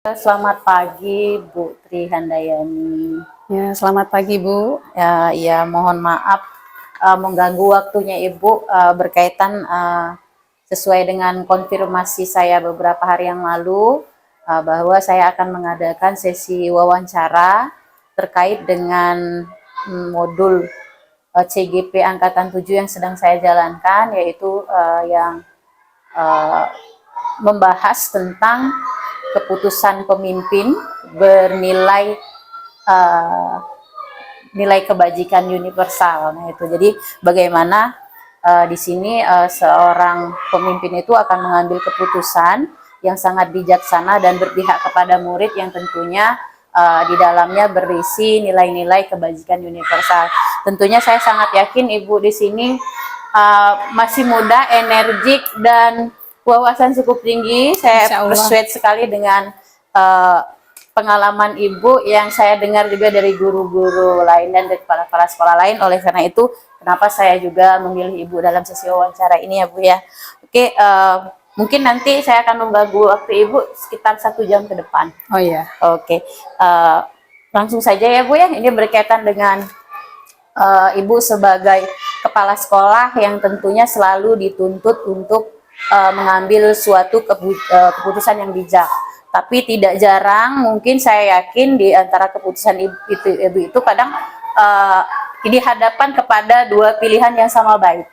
Selamat pagi, Bu Tri Handayani. Ya, selamat pagi, Bu. Ya, mohon maaf mengganggu waktunya Ibu berkaitan sesuai dengan konfirmasi saya beberapa hari yang lalu bahwa saya akan mengadakan sesi wawancara terkait dengan modul CGP Angkatan 7 yang sedang saya jalankan, yaitu yang membahas tentang keputusan pemimpin bernilai nilai kebajikan universal. Nah itu jadi bagaimana di sini seorang pemimpin itu akan mengambil keputusan yang sangat bijaksana dan berpihak kepada murid yang tentunya di dalamnya berisi nilai-nilai kebajikan universal. Tentunya saya sangat yakin Ibu di sini masih muda, energik, dan wawasan cukup tinggi. Saya persuade sekali dengan pengalaman Ibu yang saya dengar juga dari guru-guru lain dan dari kepala-kepala sekolah lain. Oleh karena itu, kenapa saya juga memilih Ibu dalam sesi wawancara ini ya Bu ya. Oke, mungkin nanti saya akan mengganggu waktu Ibu sekitar 1 jam ke depan. Oh iya. Oke, langsung saja ya Bu ya. Ini berkaitan dengan Ibu sebagai kepala sekolah yang tentunya selalu dituntut untuk mengambil suatu keputusan yang bijak. Tapi tidak jarang, mungkin saya yakin di antara keputusan Ibu itu kadang dihadapkan kepada dua pilihan yang sama baik.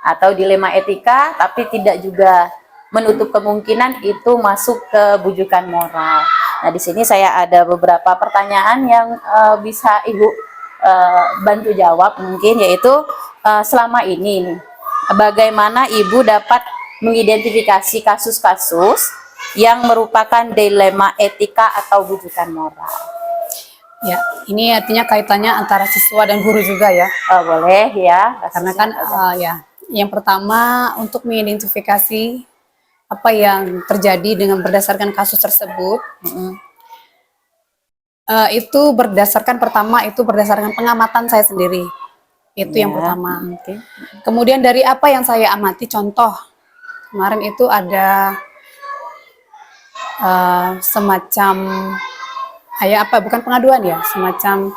Atau dilema etika, tapi tidak juga menutup kemungkinan itu masuk ke bujukan moral. Nah, di sini saya ada beberapa pertanyaan yang bisa Ibu bantu jawab mungkin, yaitu selama ini bagaimana Ibu dapat mengidentifikasi kasus-kasus yang merupakan dilema etika atau bujukan moral? Ya, ini artinya kaitannya antara siswa dan guru juga ya. Boleh ya. Karena kan ya, yang pertama untuk mengidentifikasi apa yang terjadi dengan berdasarkan kasus tersebut. Itu berdasarkan pengamatan saya sendiri. Itu yang pertama. Kemudian dari apa yang saya amati, contoh kemarin itu ada semacam bukan pengaduan ya, semacam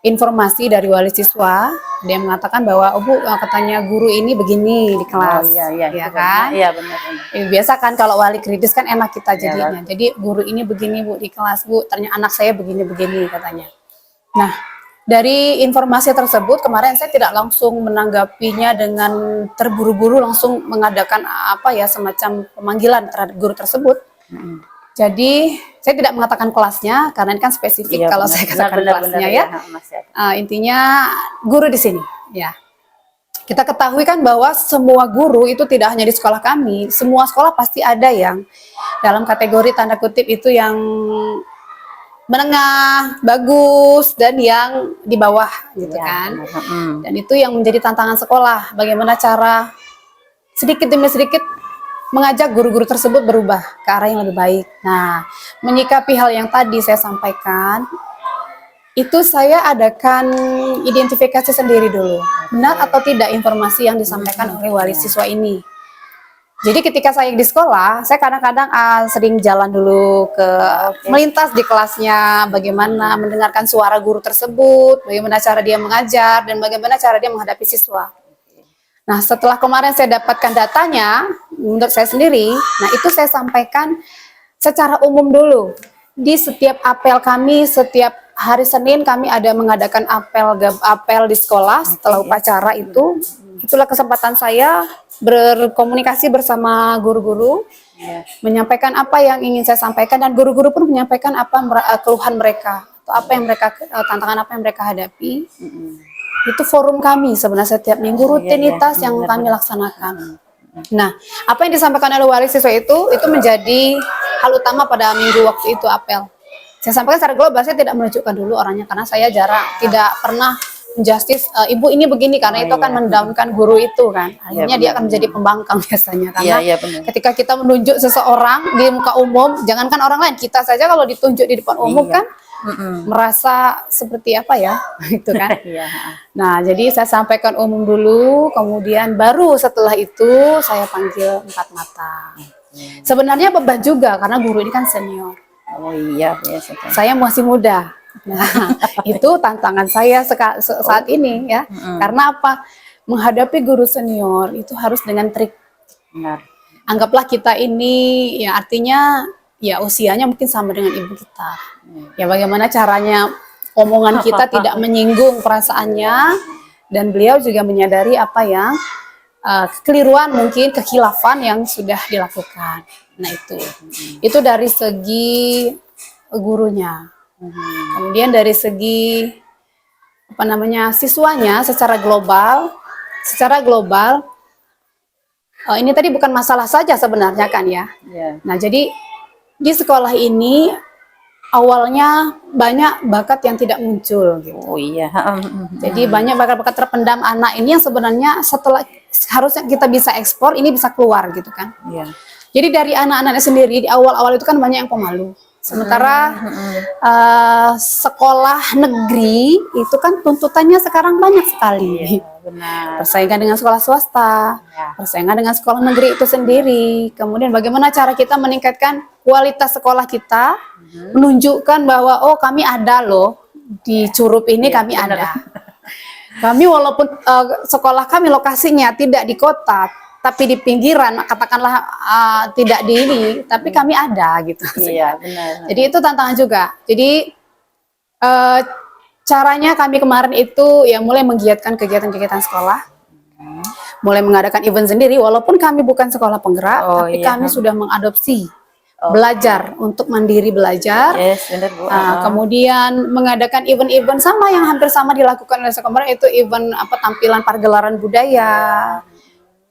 informasi dari wali siswa. Dia mengatakan bahwa Bu, katanya guru ini begini di kelas. Iya kan? Iya benar. Biasa kan kalau wali kritis kan enak kita jadinya. Jadi guru ini begini Bu di kelas, Bu, ternyata anak saya begini-begini katanya. Nah, dari informasi tersebut kemarin saya tidak langsung menanggapinya dengan terburu-buru langsung mengadakan semacam pemanggilan terhadap guru tersebut. Jadi saya tidak mengatakan kelasnya karena ini kan spesifik kalau saya katakan kelasnya ya. Intinya guru di sini ya. Kita ketahui kan bahwa semua guru itu tidak hanya di sekolah kami, semua sekolah pasti ada yang dalam kategori tanda kutip itu yang menengah, bagus, dan yang di bawah gitu kan. Dan itu yang menjadi tantangan sekolah, bagaimana cara sedikit demi sedikit mengajak guru-guru tersebut berubah ke arah yang lebih baik. Nah, menyikapi hal yang tadi saya sampaikan, itu saya adakan identifikasi sendiri dulu. Benar atau tidak informasi yang disampaikan oleh wali siswa ini. Jadi ketika saya di sekolah, saya kadang-kadang sering jalan dulu melintas di kelasnya, bagaimana mendengarkan suara guru tersebut, bagaimana cara dia mengajar, dan bagaimana cara dia menghadapi siswa. Nah, setelah kemarin saya dapatkan datanya, menurut saya sendiri, nah itu saya sampaikan secara umum dulu. Di setiap apel kami, setiap hari Senin kami ada mengadakan apel di sekolah setelah upacara itu. Itulah kesempatan saya berkomunikasi bersama guru-guru, menyampaikan apa yang ingin saya sampaikan, dan guru-guru pun menyampaikan apa keluhan mereka, atau apa yang mereka tantangan apa yang mereka hadapi. Itu forum kami sebenarnya setiap minggu, rutinitas yang kami laksanakan. Nah, apa yang disampaikan oleh wali siswa itu menjadi hal utama pada minggu waktu itu apel. Saya sampaikan secara global, saya tidak menunjukkan dulu orangnya karena saya tidak pernah menjustis Ibu ini begini, karena itu akan mendownkan guru itu kan. Akhirnya dia akan menjadi pembangkang biasanya, karena ketika kita menunjuk seseorang di muka umum, jangankan orang lain, kita saja kalau ditunjuk di depan umum kan merasa seperti apa ya gitu kan. Nah, jadi saya sampaikan umum dulu, kemudian baru setelah itu saya panggil empat mata. Sebenarnya beban juga karena guru ini kan senior. Oh iya, biasa. Saya masih muda. Nah, itu tantangan saya saat ini ya. Karena apa? Menghadapi guru senior itu harus dengan trik. Benar. Anggaplah kita ini ya artinya ya usianya mungkin sama dengan ibu kita. Ya bagaimana caranya omongan kita tidak menyinggung perasaannya, dan beliau juga menyadari apa yang kekeliruan, mungkin kekhilafan yang sudah dilakukan. Nah itu dari segi gurunya. Kemudian dari segi apa namanya siswanya secara global, ini tadi bukan masalah saja sebenarnya kan ya. Nah jadi di sekolah ini awalnya banyak bakat yang tidak muncul gitu. Oh iya. Jadi banyak bakat-bakat terpendam anak ini yang sebenarnya setelah harusnya kita bisa ekspor, ini bisa keluar gitu kan. Iya. Jadi dari anak-anaknya sendiri di awal-awal itu kan banyak yang pemalu. Sementara sekolah negeri itu kan tuntutannya sekarang banyak sekali. Benar. Persaingan dengan sekolah swasta, persaingan dengan sekolah negeri itu sendiri. Kemudian bagaimana cara kita meningkatkan kualitas sekolah kita, menunjukkan bahwa oh kami ada loh di Curup ini, kami ada. Kami walaupun sekolah kami lokasinya tidak di kota, tapi di pinggiran, katakanlah tidak di ini, tapi kami ada gitu. Iya, benar. Jadi itu tantangan juga. Jadi caranya kami kemarin itu ya mulai menggiatkan kegiatan-kegiatan sekolah, mulai mengadakan event sendiri, walaupun kami bukan sekolah penggerak, tapi kami sudah mengadopsi belajar untuk mandiri belajar. Yes, benar Bu. Kemudian mengadakan event-event sama yang hampir sama dilakukan oleh sekolah, itu event apa tampilan pargelaran budaya,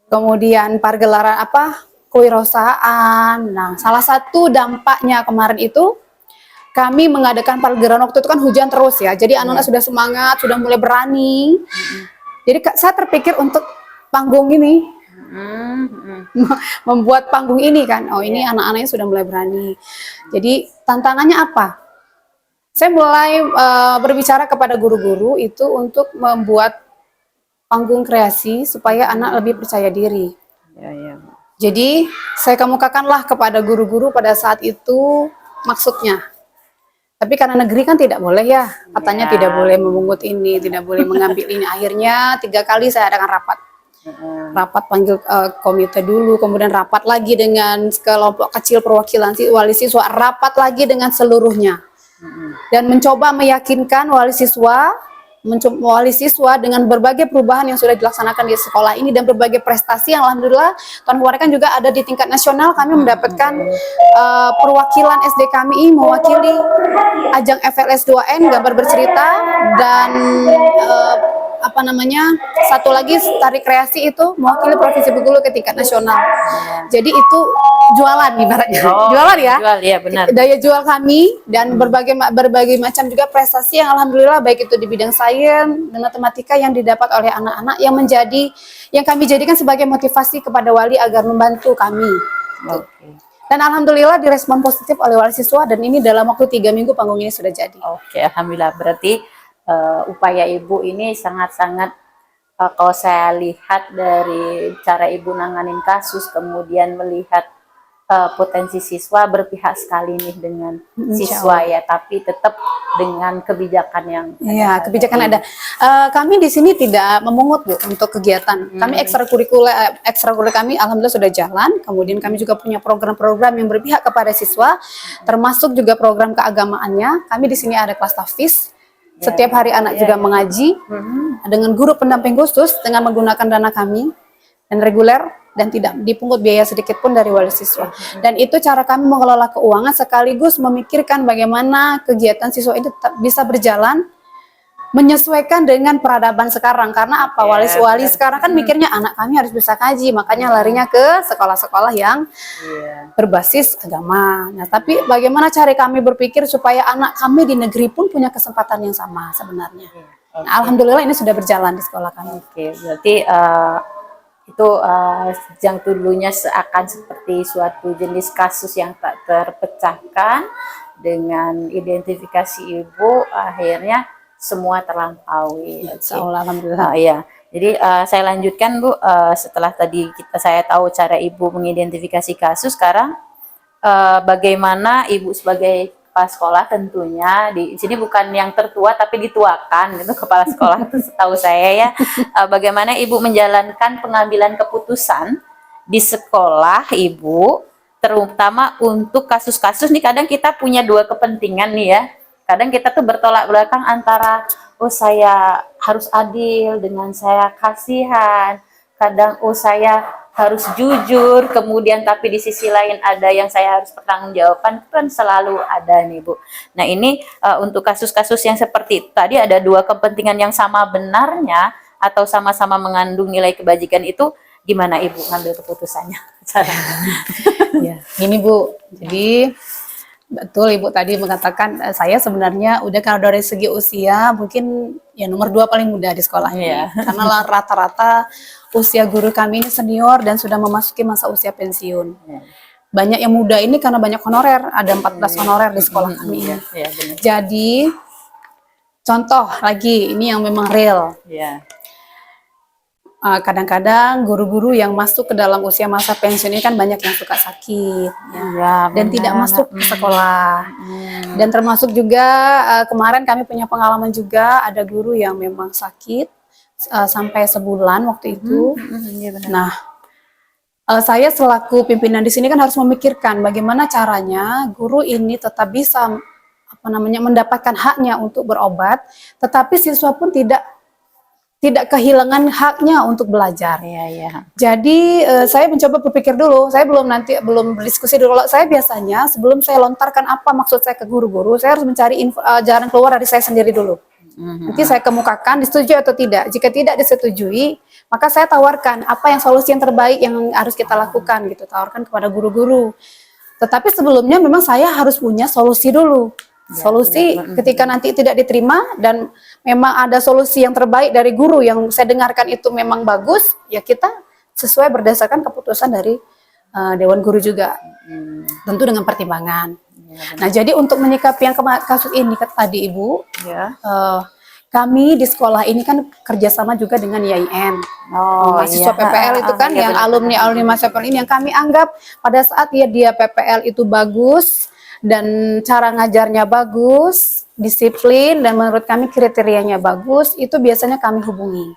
kemudian pargelaran apa kewirausahaan. Nah, salah satu dampaknya kemarin itu kami mengadakan pargelaran waktu itu kan hujan terus ya. Jadi anak-anak sudah semangat, sudah mulai berani. Jadi saya terpikir untuk panggung ini. Membuat panggung ini kan, oh ini anak-anaknya sudah mulai berani. Jadi tantangannya apa? Saya mulai berbicara kepada guru-guru itu untuk membuat panggung kreasi supaya anak lebih percaya diri. Jadi saya kemukakanlah kepada guru-guru pada saat itu maksudnya. Tapi karena negeri kan tidak boleh ya, katanya tidak boleh memungut ini, tidak boleh mengambil ini. Akhirnya 3 kali saya adakan rapat. Rapat panggil komite dulu, kemudian rapat lagi dengan kelompok kecil perwakilan wali siswa, rapat lagi dengan seluruhnya, dan mencoba meyakinkan wali siswa dengan berbagai perubahan yang sudah dilaksanakan di sekolah ini dan berbagai prestasi yang alhamdulillah tahun kemarin kan juga ada di tingkat nasional. Kami mendapatkan perwakilan SD kami mewakili ajang FLS 2N gambar bercerita, dan apa namanya satu lagi tari kreasi itu mewakili Provinsi Bengkulu ke tingkat nasional. Jadi itu jualan ibaratnya, jualan ya. Jual, ya benar. Daya jual kami dan berbagai macam juga prestasi yang alhamdulillah baik itu di bidang sains dan matematika yang didapat oleh anak-anak yang kami jadikan sebagai motivasi kepada wali agar membantu kami. Dan alhamdulillah direspon positif oleh wali siswa, dan ini dalam waktu 3 minggu panggung ini sudah jadi. Alhamdulillah, berarti upaya Ibu ini sangat-sangat kalau saya lihat dari cara Ibu nanganin kasus, kemudian melihat potensi siswa, berpihak sekali nih dengan siswa ya, tapi tetap dengan kebijakan yang kebijakan ada. Kami di sini tidak memungut Bu untuk kegiatan. Kami ekstrakurikuler kami alhamdulillah sudah jalan. Kemudian kami juga punya program-program yang berpihak kepada siswa, termasuk juga program keagamaannya. Kami di sini ada kelas tahfiz. Setiap hari anak juga mengaji dengan guru pendamping khusus dengan menggunakan dana kami dan reguler, dan tidak dipungut biaya sedikit pun dari wali siswa. Dan itu cara kami mengelola keuangan sekaligus memikirkan bagaimana kegiatan siswa itu tetap bisa berjalan menyesuaikan dengan peradaban sekarang. Karena apa? Wali-wali sekarang kan mikirnya anak kami harus bisa kaji, makanya larinya ke sekolah-sekolah yang berbasis agama. Nah, tapi bagaimana cara kami berpikir supaya anak kami di negeri pun punya kesempatan yang sama sebenarnya. Nah, alhamdulillah ini sudah berjalan di sekolah kami. Berarti itu yang dulunya seakan seperti suatu jenis kasus yang tak terpecahkan, dengan identifikasi Ibu akhirnya semua terlampaui. Alhamdulillah. Jadi saya lanjutkan Bu, setelah tadi saya tahu cara Ibu mengidentifikasi kasus, sekarang bagaimana ibu sebagai kepala sekolah tentunya di sini bukan yang tertua tapi dituakan itu kepala sekolah itu setahu saya ya. Bagaimana ibu menjalankan pengambilan keputusan di sekolah ibu, terutama untuk kasus-kasus nih kadang kita punya dua kepentingan nih ya. Kadang kita tuh bertolak belakang antara oh saya harus adil dengan saya kasihan. Kadang oh saya harus jujur, kemudian tapi di sisi lain ada yang saya harus pertanggungjawabkan, kan selalu ada nih Bu. Nah ini untuk kasus-kasus yang seperti itu, tadi ada dua kepentingan yang sama benarnya atau sama-sama mengandung nilai kebajikan itu, gimana Ibu ngambil keputusannya? Ya, gini Bu, jadi betul Ibu tadi mengatakan saya sebenarnya udah kalau dari segi usia mungkin ya nomor 2 paling muda di sekolah ini. Karena rata-rata usia guru kami ini senior dan sudah memasuki masa usia pensiun. Banyak yang muda ini karena banyak honorer, ada 14 honorer di sekolah kami ini. Jadi contoh lagi ini yang memang real. Kadang-kadang guru-guru yang masuk ke dalam usia masa pensiun ini kan banyak yang suka sakit dan tidak masuk ke sekolah. Dan termasuk juga kemarin kami punya pengalaman juga ada guru yang memang sakit sampai sebulan waktu itu. Nah, saya selaku pimpinan di sini kan harus memikirkan bagaimana caranya guru ini tetap bisa mendapatkan haknya untuk berobat, tetapi siswa pun tidak kehilangan haknya untuk belajar. Jadi saya mencoba berpikir dulu. Saya belum berdiskusi dulu. Kalau saya biasanya sebelum saya lontarkan apa maksud saya ke guru-guru, saya harus mencari jalan keluar dari saya sendiri dulu. Nanti saya kemukakan disetujui atau tidak. Jika tidak disetujui, maka saya tawarkan apa yang solusi yang terbaik yang harus kita lakukan gitu. Tawarkan kepada guru-guru. Tetapi sebelumnya memang saya harus punya solusi dulu. Solusi ketika nanti tidak diterima dan memang ada solusi yang terbaik dari guru yang saya dengarkan itu memang bagus, ya kita sesuai berdasarkan keputusan dari Dewan Guru juga, tentu dengan pertimbangan. Nah jadi untuk menyikapi yang kasus ini tadi Ibu, kami di sekolah ini kan kerjasama juga dengan YIN, mahasiswa PPL itu kan yang alumni mahasiswa PPL ini yang kami anggap pada saat dia PPL itu bagus, dan cara ngajarnya bagus, disiplin, dan menurut kami kriterianya bagus, itu biasanya kami hubungi.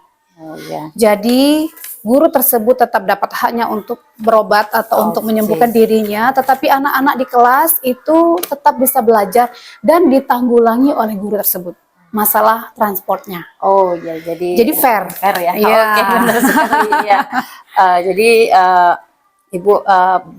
Jadi guru tersebut tetap dapat haknya untuk berobat atau untuk menyembuhkan dirinya, tetapi anak-anak di kelas itu tetap bisa belajar dan ditanggulangi oleh guru tersebut masalah transportnya. Jadi fair ya. Oke, benar sekali ya. Jadi Ibu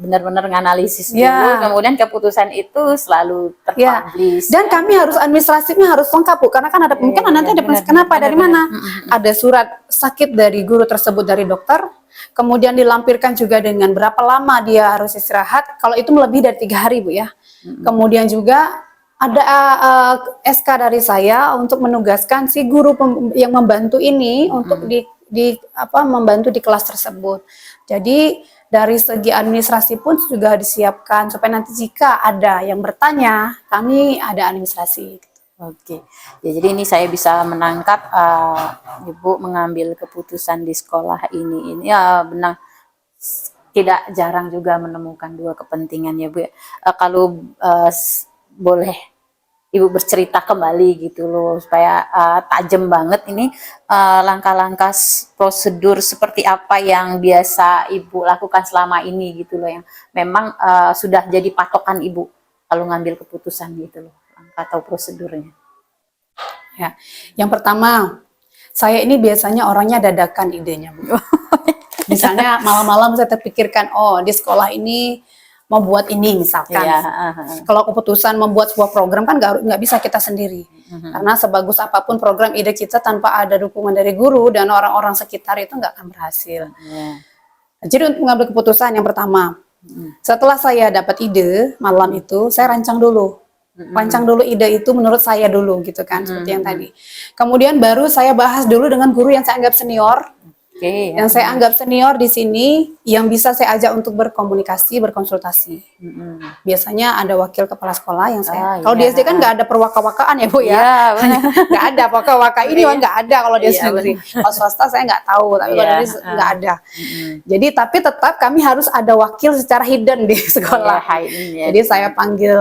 benar-benar menganalisis dulu, kemudian keputusan itu selalu terpublish. Dan kami harus administrasinya harus lengkap Bu, karena kan ada mungkin nanti ada kenapa dari mana? Ada surat sakit dari guru tersebut dari dokter, kemudian dilampirkan juga dengan berapa lama dia harus istirahat. Kalau itu melebihi dari 3 hari Bu ya. Kemudian juga ada SK dari saya untuk menugaskan si guru yang membantu ini untuk membantu di kelas tersebut. Jadi dari segi administrasi pun juga disiapkan supaya nanti jika ada yang bertanya, kami ada administrasi. Oke, ya, jadi ini saya bisa menangkap Ibu mengambil keputusan di sekolah ini ya benar, tidak jarang juga menemukan dua kepentingan ya Bu. Kalau boleh Ibu bercerita kembali gitu loh supaya tajam banget ini langkah-langkah prosedur seperti apa yang biasa Ibu lakukan selama ini gitu loh yang memang sudah jadi patokan Ibu kalau ngambil keputusan gitu loh langkah atau prosedurnya. Ya, yang pertama saya ini biasanya orangnya dadakan idenya Bu. Misalnya malam-malam saya terpikirkan di sekolah ini mau buat ini misalkan. Kalau keputusan membuat sebuah program kan nggak bisa kita sendiri. Karena sebagus apapun program ide kita tanpa ada dukungan dari guru dan orang-orang sekitar itu nggak akan berhasil. Jadi untuk mengambil keputusan yang pertama, setelah saya dapat ide malam itu, saya rancang dulu. Rancang dulu ide itu menurut saya dulu gitu kan, seperti yang tadi. Kemudian baru saya bahas dulu dengan guru yang saya anggap senior. Oke, ya. Yang saya anggap senior di sini yang bisa saya ajak untuk berkomunikasi, berkonsultasi. Biasanya ada wakil kepala sekolah yang saya. Kalau di Iya. SD kan nggak ada perwaka-wakaan ya Bu ya. Iya, benar. Nggak ada waka-waka ini Iya. nggak ada kalau di Iya, negeri. Kalau swasta saya nggak tahu, tapi kalau Iya, di nggak ada. Jadi tapi tetap kami harus ada wakil secara hidden di sekolah. Iya, Jadi saya panggil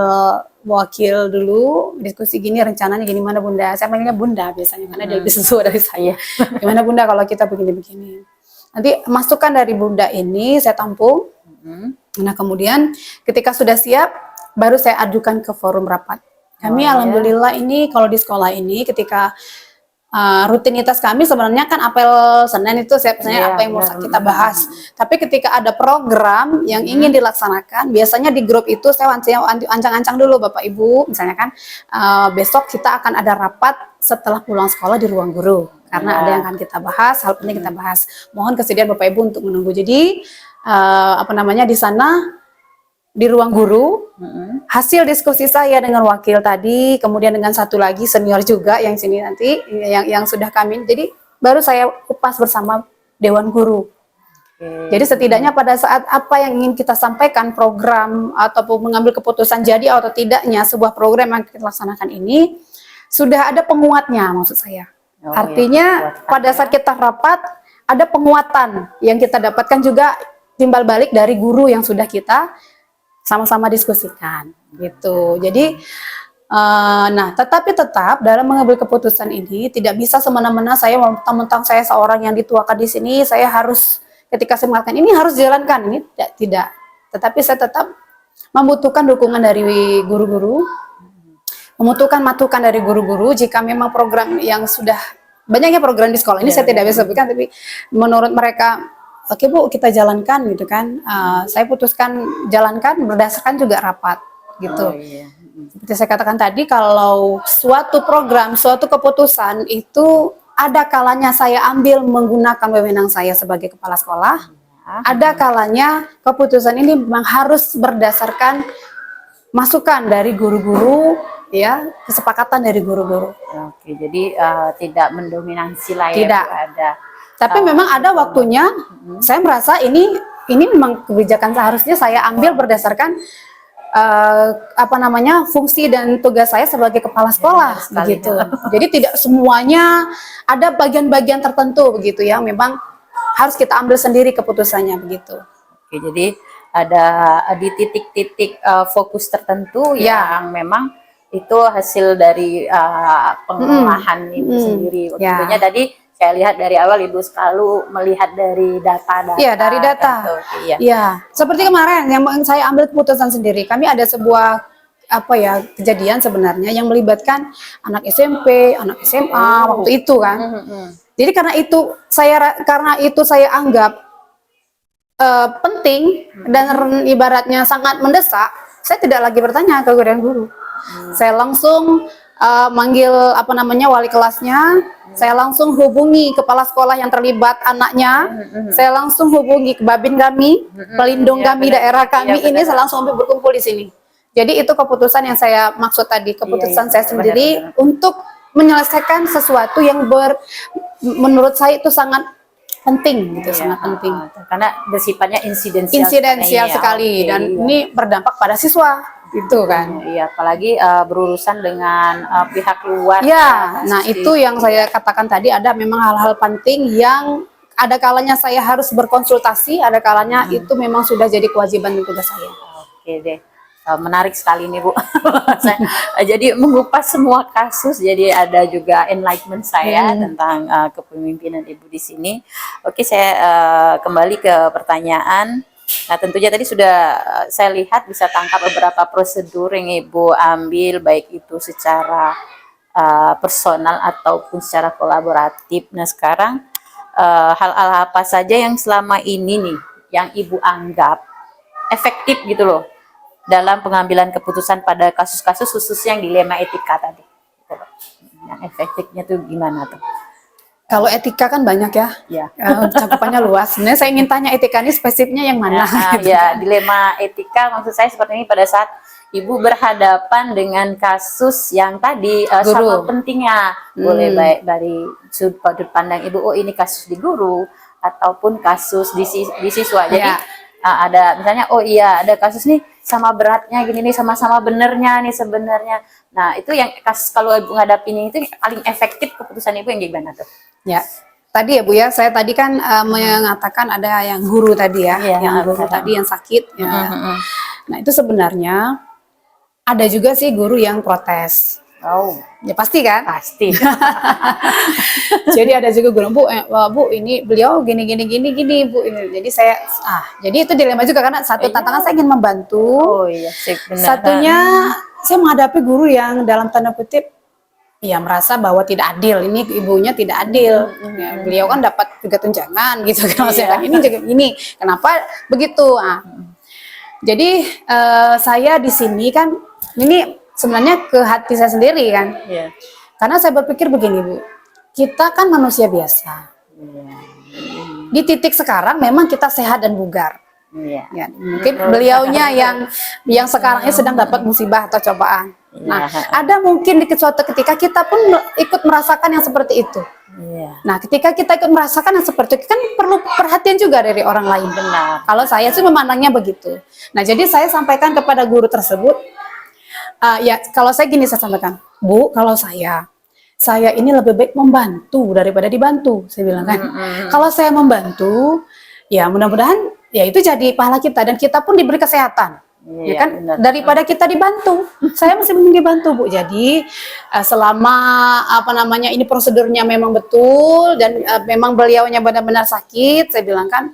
wakil dulu, diskusi gini, rencananya gini, mana Bunda. Saya panggilnya Bunda biasanya karena dia lebih sesuai dari saya. Gimana Bunda kalau kita begini-begini. Nanti masukan dari Bunda ini saya tampung. Nah kemudian ketika sudah siap, baru saya ajukan ke forum rapat. Kami alhamdulillah ini kalau di sekolah ini ketika rutinitas kami sebenarnya kan apel Senin itu sebenarnya apa yang mau kita bahas. Tapi ketika ada program yang ingin dilaksanakan, biasanya di grup itu saya ancang-ancang dulu Bapak Ibu, misalnya kan besok kita akan ada rapat setelah pulang sekolah di ruang guru. Karena ada yang akan kita bahas, hal penting kita bahas. Mohon kesediaan Bapak Ibu untuk menunggu. Jadi di sana di ruang guru, hasil diskusi saya dengan wakil tadi, kemudian dengan satu lagi senior juga yang sini nanti, yang sudah kami, jadi baru saya kupas bersama Dewan Guru. Jadi setidaknya pada saat apa yang ingin kita sampaikan, program ataupun mengambil keputusan jadi atau tidaknya sebuah program yang kita laksanakan ini, sudah ada penguatnya maksud saya. Artinya pada saat kita rapat, ada penguatan yang kita dapatkan juga timbal balik dari guru yang sudah kita sama-sama diskusikan gitu. Jadi tetapi tetap dalam mengambil keputusan ini tidak bisa semena-mena saya mentang-mentang saya seorang yang dituakan di sini, saya harus ketika saya mengatakan ini harus dijalankan, ini tidak. Tetapi saya tetap membutuhkan dukungan dari guru-guru, membutuhkan masukan dari guru-guru jika memang program yang sudah banyaknya program di sekolah ini saya tidak bisa sebutkan, tapi menurut mereka oke Bu, kita jalankan gitu kan. Saya putuskan jalankan berdasarkan juga rapat gitu. Seperti saya katakan tadi, kalau suatu program, suatu keputusan itu ada kalanya saya ambil menggunakan wewenang saya sebagai kepala sekolah. Ada kalanya keputusan ini memang harus berdasarkan masukan dari guru-guru, ya, kesepakatan dari guru-guru. Oke, jadi tidak mendominasi lah ya. Tidak. Ada. Tapi memang ada waktunya, saya merasa ini memang kebijakan seharusnya saya ambil berdasarkan fungsi dan tugas saya sebagai kepala sekolah begitu. Jadi tidak semuanya, ada bagian-bagian tertentu begitu yang memang harus kita ambil sendiri keputusannya begitu. Oke, jadi ada di titik-titik fokus tertentu yang memang itu hasil dari pengolahan itu sendiri. Tentunya tadi saya lihat dari awal Ibu selalu melihat dari data-data. Iya, dari data. Iya, seperti kemarin yang saya ambil keputusan sendiri. Kami ada sebuah kejadian sebenarnya yang melibatkan anak SMP, anak SMA waktu itu kan. Jadi karena itu saya anggap penting dan ibaratnya sangat mendesak, saya tidak lagi bertanya ke guru. Saya langsung manggil wali kelasnya, saya langsung hubungi kepala sekolah yang terlibat anaknya, saya langsung hubungi ke babin kami, pelindung kami daerah kami ini, saya langsung berkumpul di sini. Jadi itu keputusan yang saya maksud tadi, keputusan saya sendiri untuk menyelesaikan sesuatu yang menurut saya itu sangat penting gitu, sangat penting. Karena bersifatnya insidensial sekali dan ini berdampak pada siswa. Itu kan. Iya, apalagi berurusan dengan pihak luar. Ya, nah itu yang saya katakan tadi, ada memang hal-hal penting yang ada kalanya saya harus berkonsultasi, ada kalanya itu memang sudah jadi kewajiban dan tugas saya. Oke deh. Menarik sekali nih Bu. Jadi mengupas semua kasus, jadi ada juga enlightenment saya tentang kepemimpinan Ibu di sini. Oke, saya kembali ke pertanyaan. Nah tentunya tadi sudah saya lihat bisa tangkap beberapa prosedur yang Ibu ambil, baik itu secara personal ataupun secara kolaboratif. Nah sekarang hal-hal apa saja yang selama ini nih yang Ibu anggap efektif gitu loh dalam pengambilan keputusan pada kasus-kasus khususnya yang dilema etika tadi. Yang efektifnya tuh gimana tuh? Kalau etika kan banyak ya, cakupannya luas. Sebenarnya saya ingin tanya etika ini spesifiknya yang mana? Dilema etika maksud saya seperti ini pada saat Ibu berhadapan dengan kasus yang tadi sama pentingnya, boleh baik dari sudut pandang Ibu, oh ini kasus di guru, ataupun kasus di siswa. Jadi Ya. ada misalnya, oh iya ada kasus nih sama beratnya gini nih, sama-sama benernya nih sebenarnya. Nah itu yang kasus kalau ibu ngadapinnya itu paling efektif keputusan ibu yang gimana tuh? Ya, tadi ya Bu ya, saya tadi kan mengatakan ada yang guru tadi ya, Iya, yang guru benar. tadi yang sakit. Ya. Nah itu sebenarnya ada juga sih guru yang protes. Oh Ya pasti kan? pasti. Jadi ada juga guru, Bu ini beliau gini Bu. Jadi saya jadi itu dilema juga karena satu tantangan saya ingin membantu. Oh iya sip, benar. Satunya saya menghadapi guru yang dalam tanda kutip ya merasa bahwa tidak adil, ini ibunya tidak adil. Ya, beliau kan dapat juga tunjangan gitu kan. Saya bilang, ini juga ini. Kenapa begitu? Jadi saya di sini kan ini sebenarnya ke hati saya sendiri kan. Iya. Karena saya berpikir begini Bu, kita kan manusia biasa. Di titik sekarang memang kita sehat dan bugar. Iya. Ya, mungkin beliaunya yang sekarang ini sedang dapat musibah atau cobaan. Nah, ada mungkin di suatu ketika kita pun ikut merasakan yang seperti itu. Iya. Nah, ketika kita ikut merasakan yang seperti itu kan perlu perhatian juga dari orang lain. Benar. Kalau saya sih memandangnya begitu. Nah, jadi saya sampaikan kepada guru tersebut, ya kalau saya gini saya sampaikan, Bu, kalau saya ini lebih baik membantu daripada dibantu, saya bilang kan. Kalau saya membantu, ya mudah-mudahan ya itu jadi pahala kita dan kita pun diberi kesehatan. Ya kan, benar. daripada kita dibantu, saya masih mending dibantu Bu. Jadi selama ini prosedurnya memang betul dan memang beliaunya benar-benar sakit, saya bilang kan,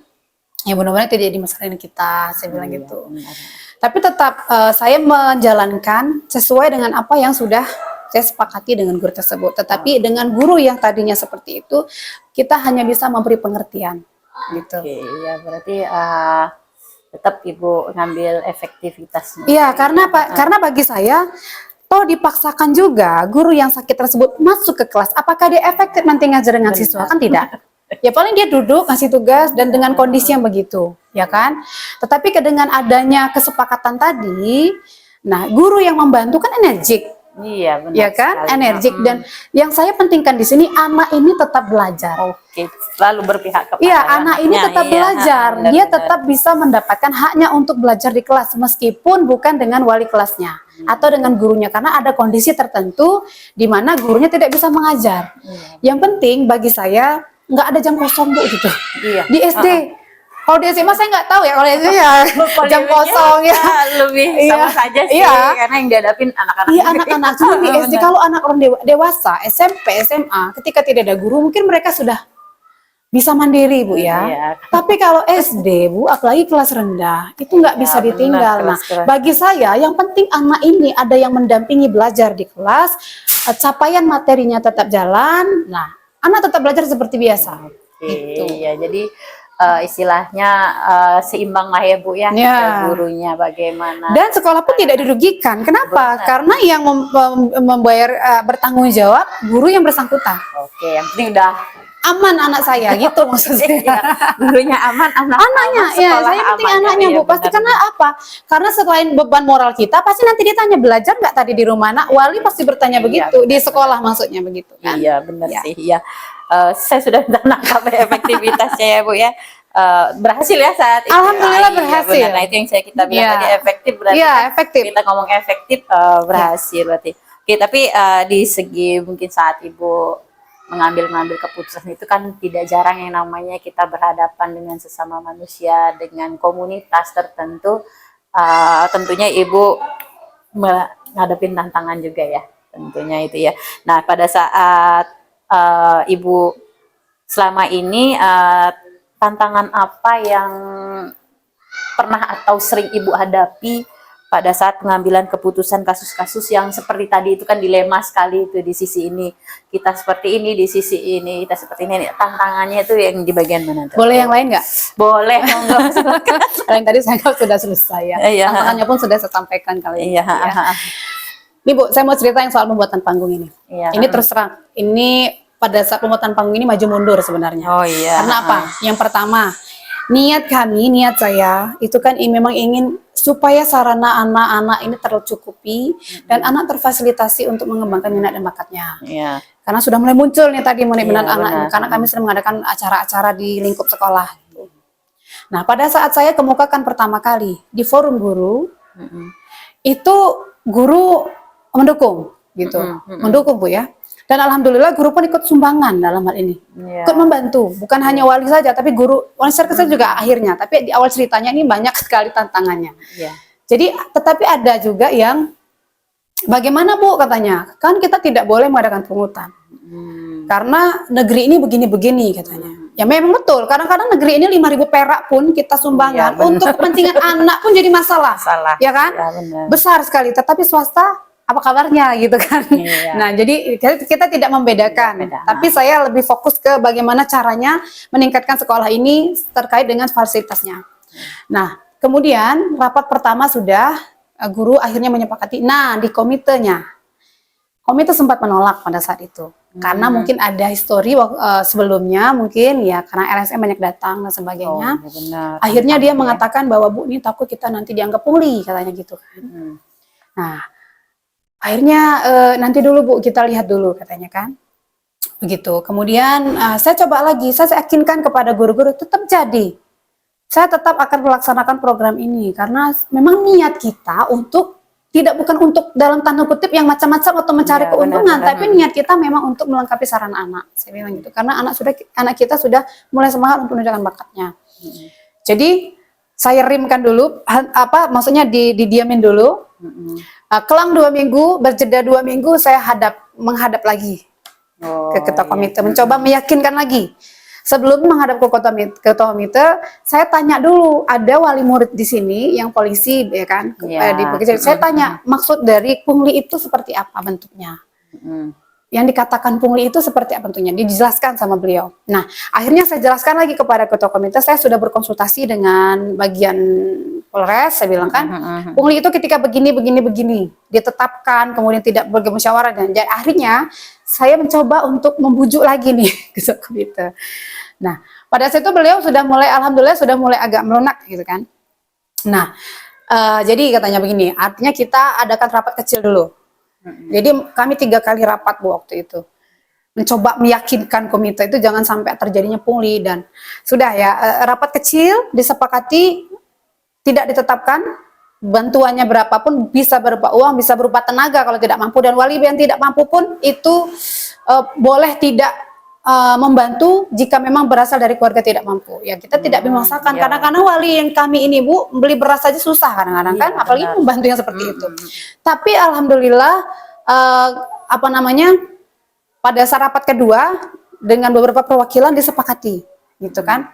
ya mudah-mudahan tidak jadi masalah dengan kita, saya bilang gitu. Benar. Tapi tetap saya menjalankan sesuai dengan apa yang sudah saya sepakati dengan guru tersebut. Tetapi dengan guru yang tadinya seperti itu, kita hanya bisa memberi pengertian, gitu. Oke, ya berarti tetap ibu ngambil efektivitasnya. Iya, karena Pak, karena bagi saya, toh dipaksakan juga guru yang sakit tersebut masuk ke kelas. Apakah dia efektif nanti ngajar dengan siswa? Kan tidak. Ya paling dia duduk ngasih tugas dan dengan kondisi yang begitu, ya kan? Tetapi dengan adanya kesepakatan tadi, nah guru yang membantu kan energik. Iya benar. Ya kan, sekali. energik dan yang saya pentingkan di sini anak ini tetap belajar. Oke, selalu berpihak kepada Iya, anak ini anaknya. tetap Iya, belajar. benar, Dia benar. tetap bisa mendapatkan haknya untuk belajar di kelas meskipun bukan dengan wali kelasnya atau dengan gurunya karena ada kondisi tertentu di mana gurunya tidak bisa mengajar. Yang penting bagi saya nggak ada jam kosong Bu gitu. Iya. Di SD. Kalau di SMA saya nggak tahu ya, kalau itu ya jam kosong ya. Lebih sama saja sih, Iya. karena yang dihadapin anak-anak. Iya anak-anak cuma di SD kalau anak orang dewasa SMP SMA ketika tidak ada guru mungkin mereka sudah bisa mandiri Bu ya. Iya. Tapi kalau SD Bu apalagi kelas rendah itu nggak bisa benar, ditinggal. Nah kelas-kelas. bagi saya yang penting anak ini ada yang mendampingi belajar di kelas, capaian materinya tetap jalan. Nah anak tetap belajar seperti biasa. Gitu. Iya, jadi istilahnya seimbang lah ya Bu ya, Ya. gurunya bagaimana. Dan sekolah pun tidak dirugikan. Kenapa? Benar. Karena yang membayar bertanggung jawab guru yang bersangkutan. Oke, yang penting udah Aman anak saya gitu maksud saya. Iya, gurunya aman, Anaknya, ya sekolah saya penting aman. anaknya Iya, Bu. Pasti benar. karena apa? Karena selain beban moral kita, pasti nanti ditanya belajar nggak tadi di rumah. Nak, wali pasti bertanya Iya, begitu di sekolah maksudnya begitu kan? Iya benar Ya. sih. Iya. Saya sudah menangkap efektivitasnya ya Bu ya. Berhasil ya saat itu. Alhamdulillah Iya, berhasil. benar. Nah itu yang kita bilang Iya. tadi efektif berarti. Iya, kan efektif. Kita ngomong efektif berhasil berarti. Oke, tapi di segi mungkin saat Ibu mengambil keputusan itu kan tidak jarang yang namanya kita berhadapan dengan sesama manusia, dengan komunitas tertentu. Tentunya Ibu menghadapi tantangan juga ya, tentunya itu ya. Nah pada saat Ibu selama ini tantangan apa yang pernah atau sering Ibu hadapi pada saat pengambilan keputusan kasus-kasus yang seperti tadi itu kan dilema sekali itu di sisi ini kita seperti ini, di sisi ini kita seperti ini. Tantangannya itu yang di bagian mana tuh? Boleh yang lain nggak? Boleh, monggo silakan. Kalau yang tadi saya anggap sudah selesai ya. Iya. Tantangannya pun sudah saya sampaikan kali ini. Iya. Ya. Nih Bu, saya mau cerita yang soal pembuatan panggung ini. Iya. Ini terus terang, ini pada saat pembuatan panggung ini maju mundur sebenarnya. Oh iya. Karena apa? Yang pertama, Niat kami, niat saya itu kan memang ingin supaya sarana anak-anak ini tercukupi dan anak terfasilitasi untuk mengembangkan minat dan bakatnya. Iya. Karena sudah mulai muncul nih tadi minat Iya, anak, benar. karena kami sering mengadakan acara-acara di lingkup sekolah. Nah, pada saat saya kemukakan pertama kali di forum guru, itu guru mendukung gitu, mendukung Bu ya. Dan alhamdulillah guru pun ikut sumbangan dalam hal ini, Iya. ikut membantu. Bukan hanya wali saja, tapi guru, wali saya juga akhirnya. Tapi di awal ceritanya ini banyak sekali tantangannya. Iya. Jadi, tetapi ada juga yang bagaimana Bu katanya, kan kita tidak boleh mengadakan pungutan. Karena negeri ini begini-begini katanya. Ya memang betul, kadang-kadang negeri ini 5.000 perak pun kita sumbangkan Iya, untuk kepentingan anak pun jadi masalah. Salah. Ya kan? Ya, benar. Besar sekali, tetapi swasta apa kabarnya gitu kan. Iya. Nah, jadi kita tidak membedakan. Tidak beda. Tapi saya lebih fokus ke bagaimana caranya meningkatkan sekolah ini terkait dengan fasilitasnya. Nah, kemudian rapat pertama sudah guru akhirnya menyepakati. Nah, di komitenya. Komite sempat menolak pada saat itu. Karena mungkin ada histori sebelumnya mungkin ya karena LSM banyak datang dan sebagainya. Oh, benar. Akhirnya dia mengatakan bahwa Bu ini takut kita nanti dianggap pungli katanya gitu kan. Nah, akhirnya nanti dulu Bu kita lihat dulu katanya kan. Begitu. Kemudian saya coba lagi, saya yakinkan kepada guru-guru tetap jadi. Saya tetap akan melaksanakan program ini karena memang niat kita bukan untuk dalam tanda kutip yang macam-macam atau mencari Ya, keuntungan, benar. tapi niat kita memang untuk melengkapi sarana anak. Saya bilang gitu karena anak kita sudah mulai semangat untuk menunjukkan bakatnya. Jadi saya rimkan dulu, maksudnya didiamin dulu. Kelang 2 minggu, berjeda 2 minggu, saya menghadap lagi ke ketua komite, mencoba meyakinkan lagi. Sebelum menghadap ke ketua komite, saya tanya dulu, ada wali murid di sini yang polisi, ya kan? Saya tanya, maksud dari pungli itu seperti apa bentuknya? Yang dikatakan pungli itu seperti apa bentuknya? Dijelaskan sama beliau. Nah, akhirnya saya jelaskan lagi kepada ketua komite, saya sudah berkonsultasi dengan bagian Polres, saya bilang kan, pungli itu ketika begini, ditetapkan, kemudian tidak bermusyawarah, dan akhirnya saya mencoba untuk membujuk lagi nih ketua komite. Nah, pada saat itu beliau sudah mulai, alhamdulillah sudah mulai agak melunak gitu kan. Nah, jadi katanya begini, artinya kita adakan rapat kecil dulu. Jadi kami 3 kali rapat Bu waktu itu. Mencoba meyakinkan komite itu jangan sampai terjadinya pungli dan sudah ya rapat kecil disepakati tidak ditetapkan bantuannya berapapun, bisa berupa uang, bisa berupa tenaga kalau tidak mampu, dan wali yang tidak mampu pun itu boleh tidak membantu jika memang berasal dari keluarga tidak mampu. Ya kita tidak memaksakan, kadang-kadang wali yang kami ini Bu beli beras saja susah kadang-kadang kan, apalagi membantu yang seperti itu. Tapi alhamdulillah pada saat rapat kedua dengan beberapa perwakilan disepakati gitu kan.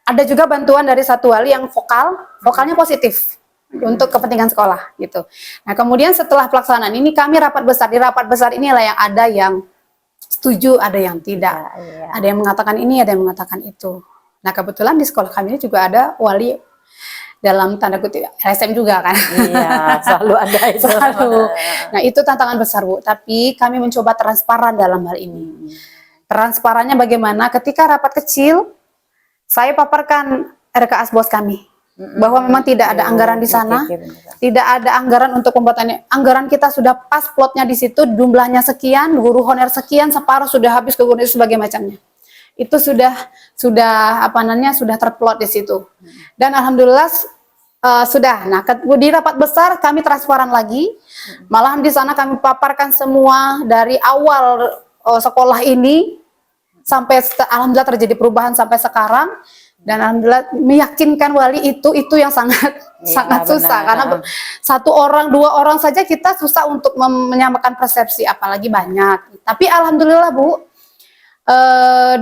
Ada juga bantuan dari satu wali yang vokalnya positif untuk kepentingan sekolah gitu. Nah, kemudian setelah pelaksanaan ini kami rapat besar. Di rapat besar inilah yang ada yang setuju, ada yang tidak. Ada yang mengatakan ini, ada yang mengatakan itu. Nah, kebetulan di sekolah kami ini juga ada wali dalam tanda kutip LSM juga kan. Iya, selalu ada itu. Selalu. Nah, itu tantangan besar Bu. Tapi kami mencoba transparan dalam hal ini. Transparannya bagaimana? Ketika rapat kecil, saya paparkan RKAS bos kami bahwa memang tidak ada anggaran di sana, tidak ada anggaran untuk pembuatannya. Anggaran kita sudah pas, plotnya di situ, jumlahnya sekian, guru honorer sekian, separuh sudah habis ke guru sebagai macamnya. Itu sudah terplot di situ. Dan alhamdulillah sudah. Nah, di rapat besar kami transparan lagi. Malahan di sana kami paparkan semua dari awal sekolah ini sampai alhamdulillah terjadi perubahan sampai sekarang, dan alhamdulillah meyakinkan wali itu yang sangat susah karena 1 orang 2 orang saja kita susah untuk menyamakan persepsi apalagi banyak. Tapi alhamdulillah Bu,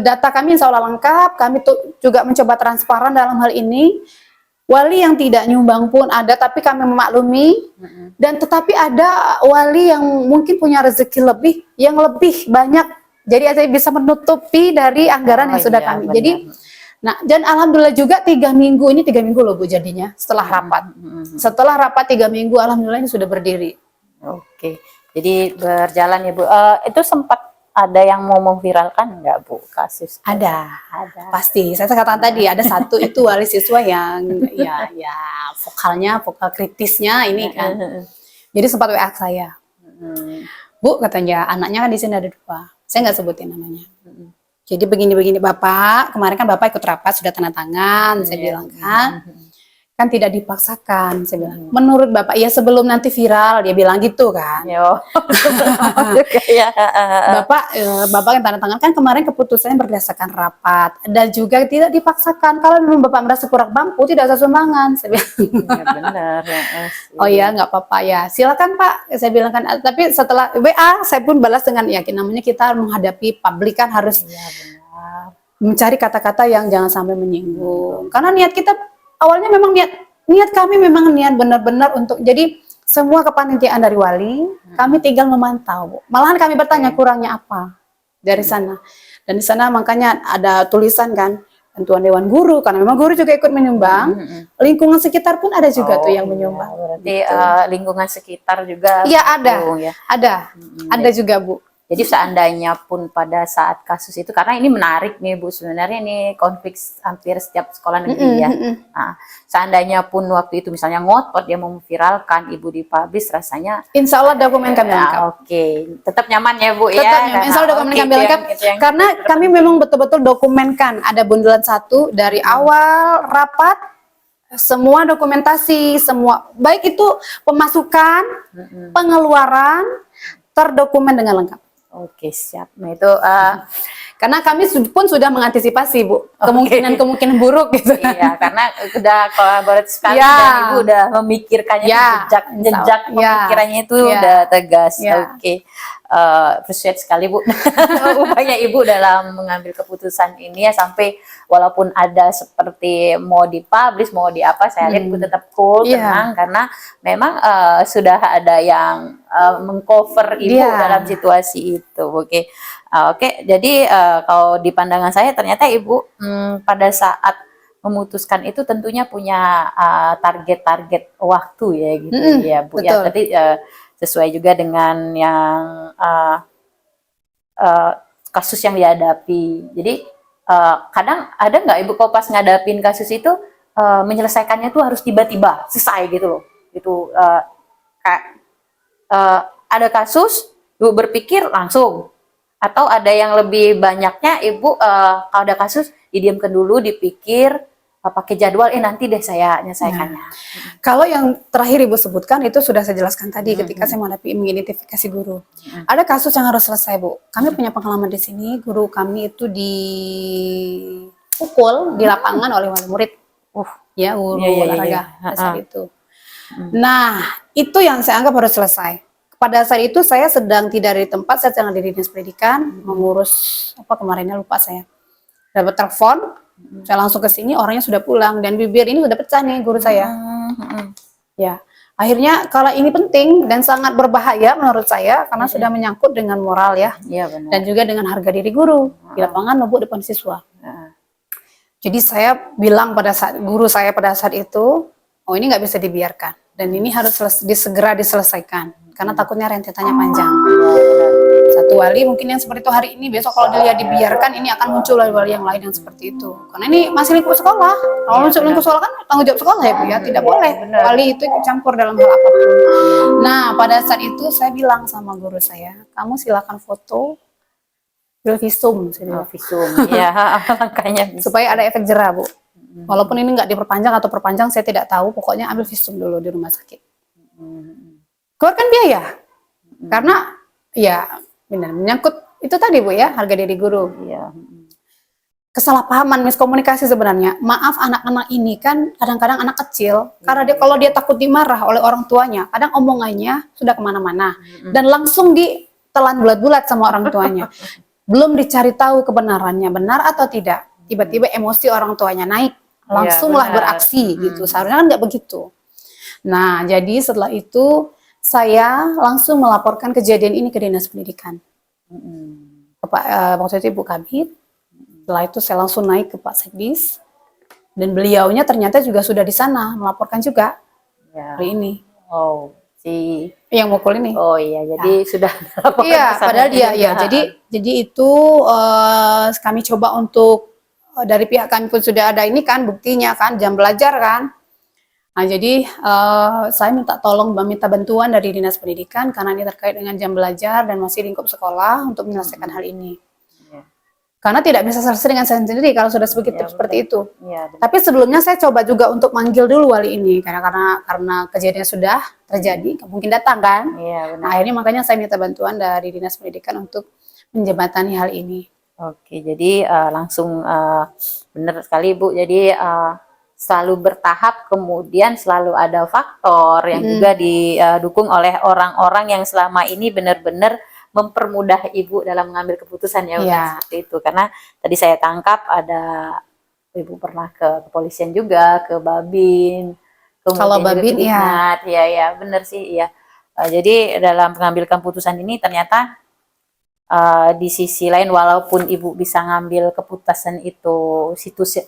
data kami insya Allah lengkap. Kami juga mencoba transparan dalam hal ini. Wali yang tidak nyumbang pun ada, tapi kami memaklumi. Dan tetapi ada wali yang mungkin punya rezeki lebih, yang lebih banyak. Jadi saya bisa menutupi dari anggaran yang sudah kami. Benar. Jadi, nah, dan alhamdulillah juga 3 minggu loh Bu jadinya setelah rapat. Setelah rapat 3 minggu, alhamdulillah ini sudah berdiri. Oke, jadi berjalan ya Bu. Itu sempat ada yang mau memviralkan nggak Bu kasus? Ada. Ada. Pasti. Saya katakan tadi ada satu itu wali siswa yang ya vokal kritisnya ini kan. Jadi sempat WA saya. Bu, katanya anaknya kan di sini ada 2. Saya nggak sebutin namanya. Jadi begini-begini Bapak, kemarin kan Bapak ikut rapat sudah tanda tangan, saya bilang kan tidak dipaksakan, saya bilang. Menurut Bapak, ya sebelum nanti viral, dia bilang gitu kan. Yo. Bapak yang tanda tangan kan kemarin keputusannya berdasarkan rapat dan juga tidak dipaksakan. Kalau memang Bapak merasa kurang mampu, tidak usah sumbangan, saya bilang. Ya, benar. Oh ya, nggak apa-apa ya. Silakan Pak, saya bilang kan. Tapi setelah WA, saya pun balas dengan yakin. Namanya kita menghadapi publik kan harus mencari kata-kata yang jangan sampai menyinggung. Karena niat kita awalnya memang niat kami memang niat benar-benar untuk jadi semua kepanitiaan dari wali, kami tinggal memantau. Malahan kami bertanya kurangnya apa dari sana. Dan di sana makanya ada tulisan kan, bantuan Dewan Guru, karena memang guru juga ikut menyumbang. Lingkungan sekitar pun ada juga tuh yang menyumbang. Berarti lingkungan sekitar juga. Iya ada, ya. ada juga Bu. Jadi seandainya pun pada saat kasus itu, karena ini menarik nih Bu, sebenarnya ini konflik hampir setiap sekolah negeri ya. Nah, seandainya pun waktu itu misalnya ngotot dia mau memviralkan, Ibu dipublish, rasanya Insya Allah dokumen kami lengkap. Oke, tetap nyaman ya Bu Tetap ya. nyaman. Insya Allah dokumen kami lengkap. Karena kami memang betul-betul dokumenkan. Ada bundelan 1 dari awal rapat, semua dokumentasi, semua baik itu pemasukan, pengeluaran, terdokumen dengan lengkap. Oke, siap. Nah itu karena kami pun sudah mengantisipasi Bu kemungkinan buruk gitu. Iya, karena udah kolaboratif sekali dan Ibu udah memikirkannya, jejak pemikirannya itu udah tegas. Oke. Appreciate sekali Bu upaya Ibu dalam mengambil keputusan ini ya, sampai walaupun ada seperti mau dipublish mau di apa, saya lihat Ibu tetap cool, tenang, karena memang sudah ada yang mengcover Ibu dalam situasi itu. Oke. Oke, jadi kalau di pandangan saya ternyata Ibu pada saat memutuskan itu tentunya punya target-target waktu ya gitu ya Bu. Betul. Ya tadi sesuai juga dengan yang kasus yang dihadapi. Jadi kadang ada nggak Ibu kalau pas ngadapin kasus itu menyelesaikannya tuh harus tiba-tiba selesai gitu loh. Itu ada kasus Ibu berpikir langsung, atau ada yang lebih banyaknya Ibu kalau ada kasus didiamkan dulu, dipikir, pakai jadwal, nanti deh saya menyelesaikannya. Kalau yang terakhir Ibu sebutkan itu sudah saya jelaskan tadi ketika saya mengidentifikasi guru. Ada kasus yang harus selesai Bu. Kami punya pengalaman di sini, guru kami itu dipukul di lapangan oleh wali murid. Ya, guru olahraga saat itu. Nah, itu yang saya anggap harus selesai. Pada saat itu saya sedang tidak di tempat, saya sedang di dinas pendidikan, mengurus apa kemarinnya lupa saya. Dapat telepon, saya langsung ke sini, orangnya sudah pulang dan bibir ini sudah pecah nih guru saya. Ya, akhirnya kalau ini penting dan sangat berbahaya menurut saya karena sudah menyangkut dengan moral ya, benar. dan juga dengan harga diri guru di lapangan maupun depan siswa. Jadi saya bilang pada saat guru saya pada saat itu, oh ini nggak bisa dibiarkan dan ini harus segera diselesaikan karena takutnya rentetannya panjang. Satu wali mungkin yang seperti itu hari ini, besok kalau dia dibiarkan ini akan muncul wali yang lain yang seperti itu. Karena ini masih lingkup sekolah. Kalau masuk lingkup sekolah kan tanggung jawab sekolah ya Bu ya, tidak boleh wali itu ikut campur dalam hal apapun. Nah pada saat itu saya bilang sama guru saya, kamu silakan foto visum, ya makanya supaya ada efek jera Bu. Walaupun ini nggak diperpanjang atau perpanjang saya tidak tahu, pokoknya ambil visum dulu di rumah sakit. Keluarkan biaya, karena ya benar menyangkut itu tadi Bu ya, harga diri guru. Kesalahpahaman, miskomunikasi sebenarnya. Maaf anak-anak ini kan kadang-kadang anak kecil, karena dia kalau dia takut dimarah oleh orang tuanya, kadang omongannya sudah kemana-mana dan langsung ditelan bulat-bulat sama orang tuanya. Belum dicari tahu kebenarannya benar atau tidak, tiba-tiba emosi orang tuanya naik, langsunglah beraksi gitu. Seharusnya kan nggak begitu. Nah jadi setelah itu saya langsung melaporkan kejadian ini ke dinas pendidikan. Waktu itu Ibu Kabit. Setelah itu saya langsung naik ke Pak Sekdis. Dan beliaunya ternyata juga sudah di sana melaporkan juga hari ini. si yang mukul ini. oh iya jadi sudah dilaporkan Iya, ke sana padahal dia juga. ya. Jadi itu kami coba untuk dari pihak kami pun sudah ada ini kan buktinya kan jam belajar kan. Nah, jadi saya minta tolong meminta bantuan dari Dinas Pendidikan karena ini terkait dengan jam belajar dan masih lingkup sekolah untuk menyelesaikan hal ini. Iya. Karena tidak bisa selesai dengan saya sendiri kalau sudah Iya, seperti benar. itu. Iya, benar. Tapi sebelumnya saya coba juga untuk manggil dulu wali ini karena kejadian sudah terjadi, mungkin datang kan. Iya, benar. Nah, akhirnya makanya saya minta bantuan dari Dinas Pendidikan untuk menjembatani hal ini. Oke, jadi langsung benar sekali Bu. Jadi selalu bertahap, kemudian selalu ada faktor yang juga didukung oleh orang-orang yang selama ini benar-benar mempermudah Ibu dalam mengambil keputusan ya, Iya. seperti itu. Karena tadi saya tangkap ada Ibu pernah ke kepolisian juga, ke Babin, Kalau kemudian juga Babin, ke iya. Diknat. Iya, ya, benar sih, iya. Jadi dalam mengambil keputusan ini ternyata di sisi lain walaupun Ibu bisa ngambil keputusan itu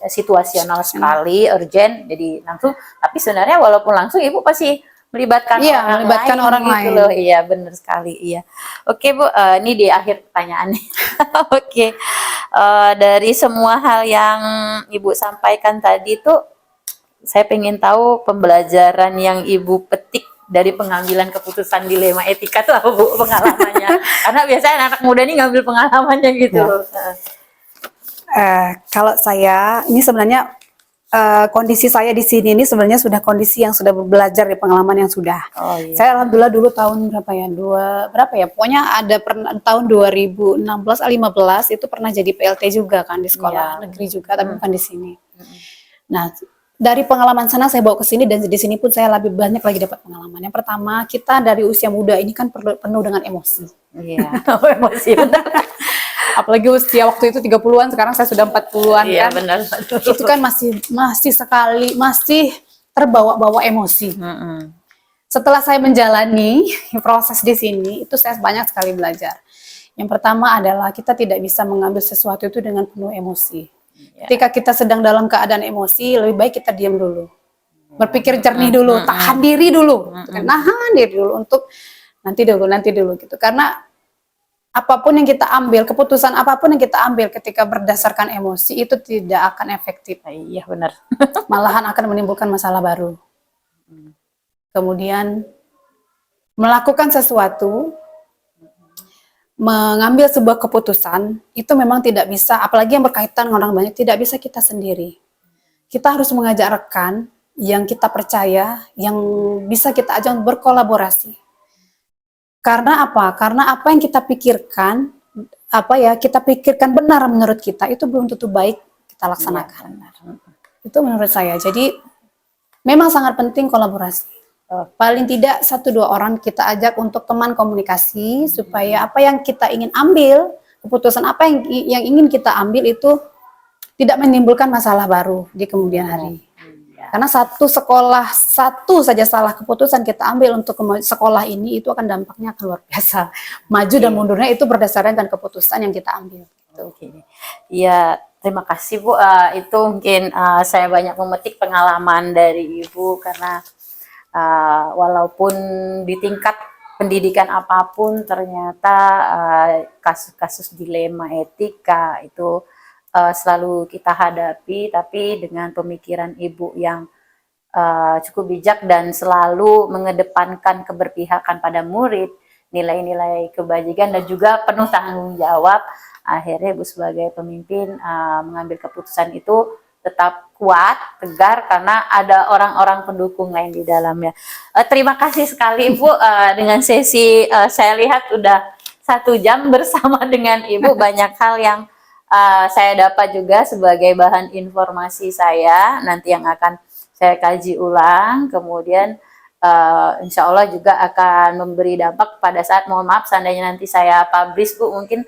situasional sekali, urgent, jadi langsung, tapi sebenarnya walaupun langsung Ibu pasti melibatkan Iya, orang melibatkan lain orang gitu lain. loh. Iya, benar sekali. Iya. Oke, Bu, ini di akhir pertanyaannya. Oke. Dari semua hal yang Ibu sampaikan tadi tuh saya pengen tahu pembelajaran yang Ibu petik dari pengambilan keputusan dilema etika tuh apa Bu pengalamannya? Karena biasanya anak muda nih ngambil pengalamannya gitu. Kalau saya ini sebenarnya kondisi saya di sini ini sebenarnya sudah kondisi yang sudah belajar di pengalaman yang sudah. Oh iya. Saya alhamdulillah dulu tahun berapa ya? Berapa ya? Pokoknya ada tahun 2016 15 itu pernah jadi PLT juga kan di sekolah negeri juga tapi bukan di sini. Nah, dari pengalaman sana saya bawa ke sini dan di sini pun saya lebih banyak lagi dapat pengalaman. Yang pertama, kita dari usia muda ini kan penuh dengan emosi. Iya. Emosi benar. Apalagi usia waktu itu 30-an, sekarang saya sudah 40-an Iya, kan. benar. Itu kan masih terbawa-bawa emosi. Setelah saya menjalani proses di sini, itu saya banyak sekali belajar. Yang pertama adalah kita tidak bisa mengambil sesuatu itu dengan penuh emosi. Ketika kita sedang dalam keadaan emosi, lebih baik kita diam dulu. Berpikir jernih dulu, tahan diri dulu. Nahan diri dulu untuk nanti dulu gitu. Karena apapun yang kita ambil, keputusan apapun yang kita ambil ketika berdasarkan emosi itu tidak akan efektif. Iya, benar. Malahan akan menimbulkan masalah baru. Kemudian melakukan sesuatu, mengambil sebuah keputusan itu memang tidak bisa, apalagi yang berkaitan dengan orang banyak, tidak bisa kita sendiri. Kita harus mengajak rekan yang kita percaya, yang bisa kita ajak untuk berkolaborasi. Karena apa? Karena apa yang kita pikirkan, kita pikirkan benar menurut kita, itu belum tentu baik kita laksanakan. Itu menurut saya. Jadi memang sangat penting kolaborasi. Paling tidak 1-2 orang kita ajak untuk teman komunikasi supaya apa yang kita ingin ambil, keputusan apa yang ingin kita ambil itu tidak menimbulkan masalah baru di kemudian hari. Karena satu saja salah keputusan kita ambil untuk sekolah ini itu akan dampaknya akan luar biasa. Maju dan mundurnya itu berdasarkan keputusan yang kita ambil. Iya, terima kasih Bu. Itu mungkin saya banyak memetik pengalaman dari Ibu karena walaupun di tingkat pendidikan apapun ternyata kasus-kasus dilema etika itu selalu kita hadapi, tapi dengan pemikiran Ibu yang cukup bijak dan selalu mengedepankan keberpihakan pada murid, nilai-nilai kebajikan dan juga penuh tanggung jawab, akhirnya Ibu sebagai pemimpin mengambil keputusan itu tetap kuat, tegar karena ada orang-orang pendukung lain di dalamnya. Terima kasih sekali Ibu dengan sesi saya lihat udah 1 jam bersama dengan Ibu, banyak hal yang saya dapat juga sebagai bahan informasi saya nanti yang akan saya kaji ulang, kemudian insya Allah juga akan memberi dampak pada saat, mohon maaf seandainya nanti saya publish Bu, mungkin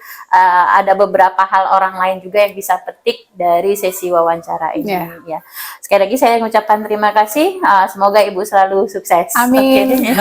ada beberapa hal orang lain juga yang bisa petik dari sesi wawancara ini. Ya. Sekali lagi saya mengucapkan terima kasih, semoga Ibu selalu sukses. Amin. Okay.